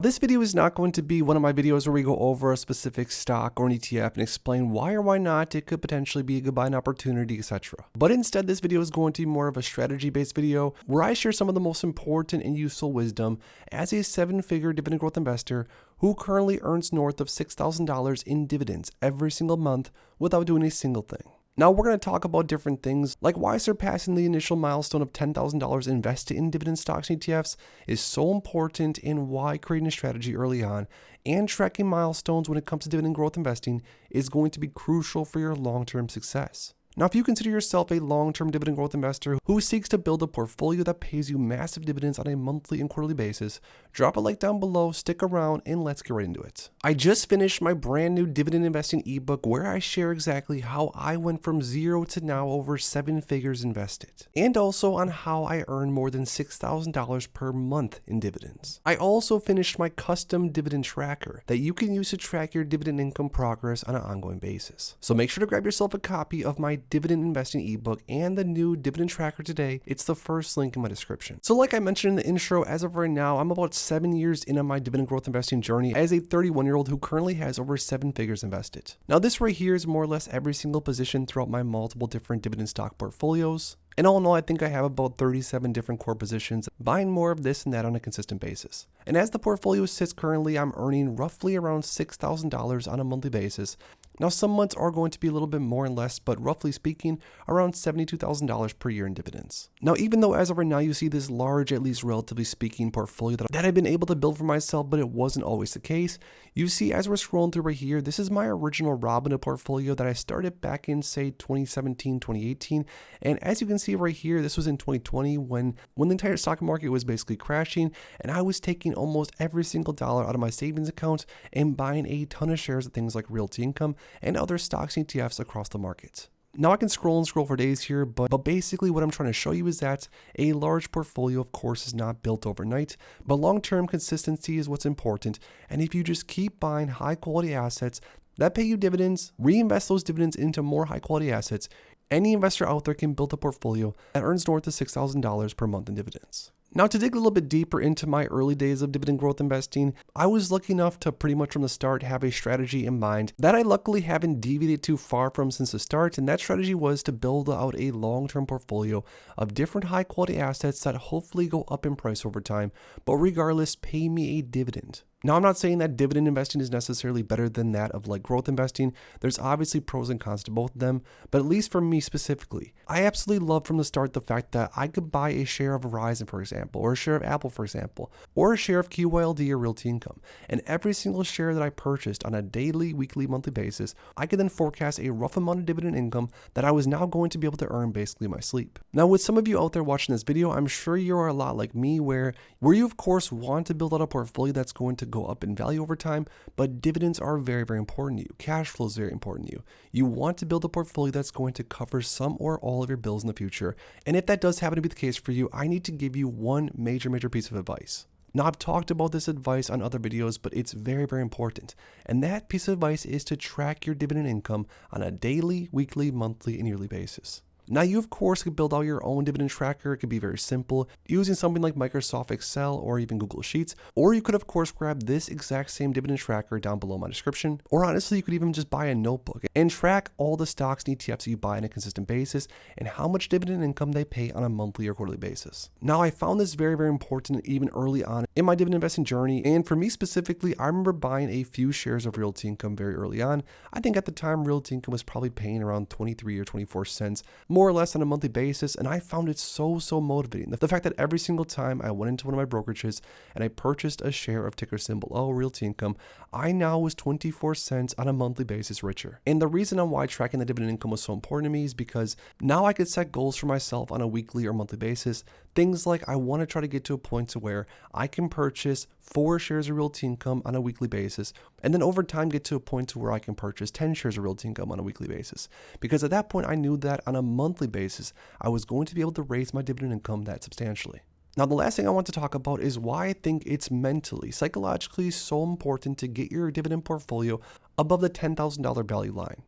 This video is not going to be one of my videos where we go over a specific stock or an ETF and explain why or why not it could potentially be a good buying opportunity, etc. But instead, this video is going to be more of a strategy-based video where I share some of the most important and useful wisdom as a 7-figure dividend growth investor who currently earns north of $6,000 in dividends every single month without doing a single thing. Now we're going to talk about different things like why surpassing the initial milestone of $10,000 invested in dividend stocks and ETFs is so important and why creating a strategy early on and tracking milestones when it comes to dividend growth investing is going to be crucial for your long-term success. Now, if you consider yourself a long-term dividend growth investor who seeks to build a portfolio that pays you massive dividends on a monthly and quarterly basis, drop a like down below, stick around, and let's get right into it. I just finished my brand new dividend investing ebook where I share exactly how I went from zero to now over 7 figures invested, and also on how I earned more than $6,000 per month in dividends. I also finished my custom dividend tracker that you can use to track your dividend income progress on an ongoing basis. So make sure to grab yourself a copy of my dividend investing ebook and the new dividend tracker today. It's the first link in my description. So like I mentioned in the intro, as of right now, I'm about 7 years into my dividend growth investing journey as a 31-year-old who currently has over 7 figures invested. Now this right here is more or less every single position throughout my multiple different dividend stock portfolios. And all in all, I think I have about 37 different core positions, buying more of this and that on a consistent basis. And as the portfolio sits currently, I'm earning roughly around $6,000 on a monthly basis. Now, some months are going to be a little bit more and less, but roughly speaking, around $72,000 per year in dividends. Now, even though as of right now you see this large, at least relatively speaking, portfolio that I've been able to build for myself, but it wasn't always the case, you see as we're scrolling through right here, this is my original Robinhood portfolio that I started back in, say, 2017, 2018. And as you can see right here, this was in 2020 when the entire stock market was basically crashing, and I was taking almost every single dollar out of my savings account and buying a ton of shares of things like Realty Income and other stocks and ETFs across the market. Now I can scroll and scroll for days here, but basically what I'm trying to show you is that a large portfolio, of course, is not built overnight, but long-term consistency is what's important. And if you just keep buying high-quality assets that pay you dividends, reinvest those dividends into more high-quality assets, any investor out there can build a portfolio that earns north of $6,000 per month in dividends. Now, to dig a little bit deeper into my early days of dividend growth investing, I was lucky enough to pretty much from the start have a strategy in mind that I luckily haven't deviated too far from since the start, and that strategy was to build out a long-term portfolio of different high-quality assets that hopefully go up in price over time, but regardless pay me a dividend. Now, I'm not saying that dividend investing is necessarily better than that of like growth investing. There's obviously pros and cons to both of them, but at least for me specifically, I absolutely loved from the start the fact that I could buy a share of Verizon, for example, or a share of Apple, for example, or a share of QYLD or Realty Income. And every single share that I purchased on a daily, weekly, monthly basis, I could then forecast a rough amount of dividend income that I was now going to be able to earn basically in my sleep. Now, with some of you out there watching this video, I'm sure you are a lot like me where you of course want to build out a portfolio that's going to go up in value over time, but dividends are very, very important to you. Cash flow is very important to you. You want to build a portfolio that's going to cover some or all of your bills in the future. And if that does happen to be the case for you, I need to give you one major piece of advice. Now, I've talked about this advice on other videos, but it's very, very important. And that piece of advice is to track your dividend income on a daily, weekly, monthly, and yearly basis. Now, you of course could build out your own dividend tracker. It could be very simple using something like Microsoft Excel or even Google Sheets, or you could of course grab this exact same dividend tracker down below my description, or honestly, you could even just buy a notebook and track all the stocks and ETFs that you buy on a consistent basis and how much dividend income they pay on a monthly or quarterly basis. Now, I found this very, very important even early on in my dividend investing journey, and for me specifically, I remember buying a few shares of Realty Income very early on. I think at the time, Realty Income was probably paying around 23 or 24 cents, more or less on a monthly basis, and I found it so motivating. The fact that every single time I went into one of my brokerages and I purchased a share of ticker symbol O, Realty Income, I now was 24 cents on a monthly basis richer. And the reason on why tracking the dividend income was so important to me is because now I could set goals for myself on a weekly or monthly basis. Things like I want to try to get to a point to where I can purchase 4 shares of Realty Income on a weekly basis, and then over time get to a point to where I can purchase 10 shares of Realty Income on a weekly basis. Because at that point, I knew that on a monthly basis, I was going to be able to raise my dividend income that substantially. Now, the last thing I want to talk about is why I think it's mentally, psychologically so important to get your dividend portfolio above the $10,000 value line.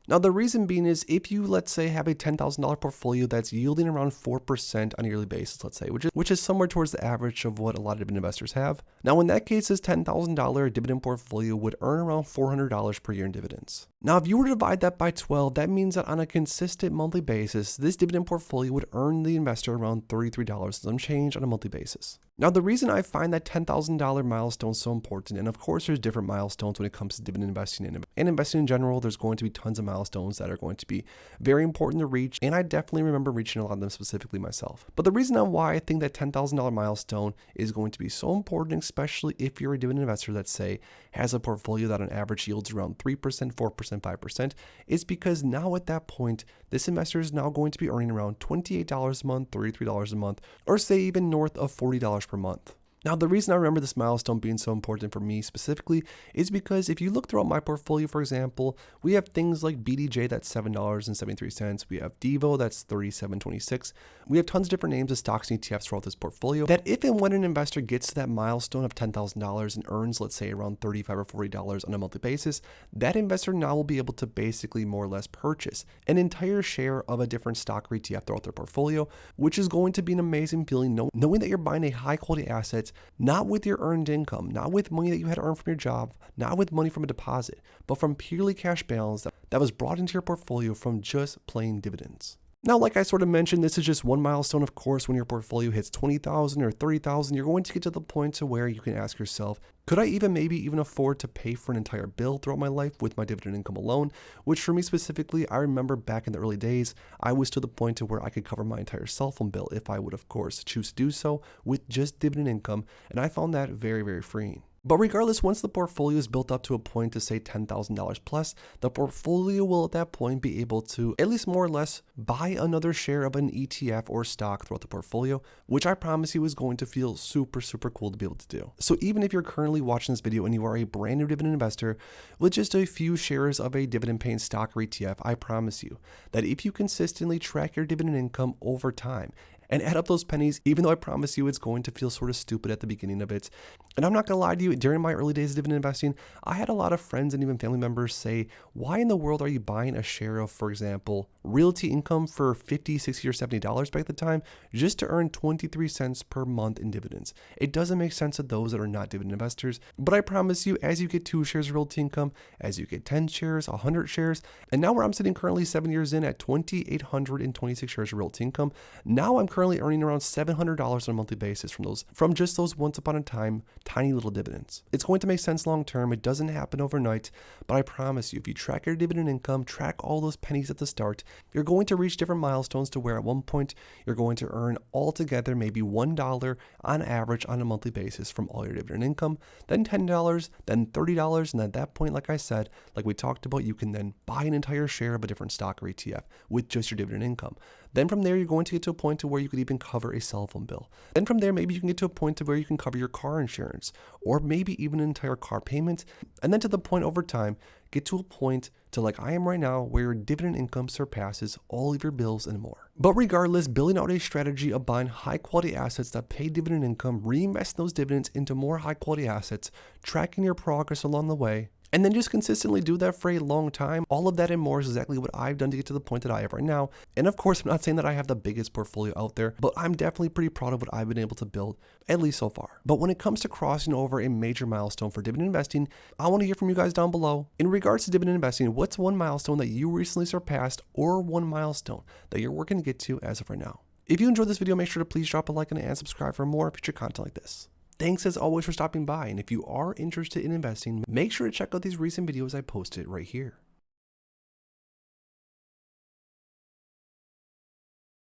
Now, the reason being is if you, let's say, have a $10,000 portfolio that's yielding around 4% on a yearly basis, let's say, which is somewhere towards the average of what a lot of dividend investors have. Now, in that case, this $10,000 dividend portfolio would earn around $400 per year in dividends. Now, if you were to divide that by 12, that means that on a consistent monthly basis, this dividend portfolio would earn the investor around $33 and some change on a monthly basis. Now, the reason I find that $10,000 milestone so important, and of course there's different milestones when it comes to dividend investing and investing in general, there's going to be tons of milestones that are going to be very important to reach, and I definitely remember reaching a lot of them specifically myself. But the reason why I think that $10,000 milestone is going to be so important, especially if you're a dividend investor that, say, has a portfolio that on average yields around 3%, 4%, 5%, is because now at that point, this investor is now going to be earning around $28 a month, $33 a month, or say even north of $40 per month. Now, the reason I remember this milestone being so important for me specifically is because if you look throughout my portfolio, for example, we have things like BDJ that's $7.73. We have Devo that's $37.26. We have tons of different names of stocks and ETFs throughout this portfolio that if and when an investor gets to that milestone of $10,000 and earns, let's say, around $35 or $40 on a monthly basis, that investor now will be able to basically more or less purchase an entire share of a different stock or ETF throughout their portfolio, which is going to be an amazing feeling knowing that you're buying a high quality asset, not with your earned income, not with money that you had earned from your job, not with money from a deposit, but from purely cash balance that was brought into your portfolio from just plain dividends. Now, like I sort of mentioned, this is just one milestone. Of course, when your portfolio hits 20,000 or 30,000, you're going to get to the point to where you can ask yourself, could I maybe even afford to pay for an entire bill throughout my life with my dividend income alone? Which for me specifically, I remember back in the early days, I was to the point to where I could cover my entire cell phone bill if I would, of course, choose to do so with just dividend income. And I found that very, very freeing. But regardless, once the portfolio is built up to a point to say $10,000 plus, the portfolio will at that point be able to at least more or less buy another share of an ETF or stock throughout the portfolio, which I promise you is going to feel super, super cool to be able to do. So even if you're currently watching this video and you are a brand new dividend investor with just a few shares of a dividend paying stock or ETF, I promise you that if you consistently track your dividend income over time and add up those pennies, even though I promise you it's going to feel sort of stupid at the beginning of it. And I'm not going to lie to you, during my early days of dividend investing, I had a lot of friends and even family members say, why in the world are you buying a share of, for example, realty income for $50, $60, or $70 back at the time just to earn 23 cents per month in dividends? It doesn't make sense to those that are not dividend investors, but I promise you, as you get 2 shares of realty income, as you get 10 shares, 100 shares, and now where I'm sitting currently 7 years in at 2,826 shares of realty income, now I'm currently earning around $700 on a monthly basis from just those once upon a time tiny little dividends. It's going to make sense long term. It doesn't happen overnight, but I promise you, if you track your dividend income, track all those pennies at the start, you're going to reach different milestones to where at one point you're going to earn altogether maybe $1 on average on a monthly basis from all your dividend income, then $10, then $30, and at that point, like I said, like we talked about, you can then buy an entire share of a different stock or ETF with just your dividend income. Then from there, you're going to get to a point to where you could even cover a cell phone bill. Then from there, maybe you can get to a point to where you can cover your car insurance or maybe even an entire car payment. And then to the point over time, get to a point to like I am right now where your dividend income surpasses all of your bills and more. But regardless, building out a strategy of buying high quality assets that pay dividend income, reinvesting those dividends into more high quality assets, tracking your progress along the way, and then just consistently do that for a long time. All of that and more is exactly what I've done to get to the point that I have right now. And of course, I'm not saying that I have the biggest portfolio out there, but I'm definitely pretty proud of what I've been able to build, at least so far. But when it comes to crossing over a major milestone for dividend investing, I want to hear from you guys down below. In regards to dividend investing, what's one milestone that you recently surpassed or one milestone that you're working to get to as of right now? If you enjoyed this video, make sure to please drop a like and subscribe for more future content like this. Thanks as always for stopping by, and if you are interested in investing, make sure to check out these recent videos I posted right here.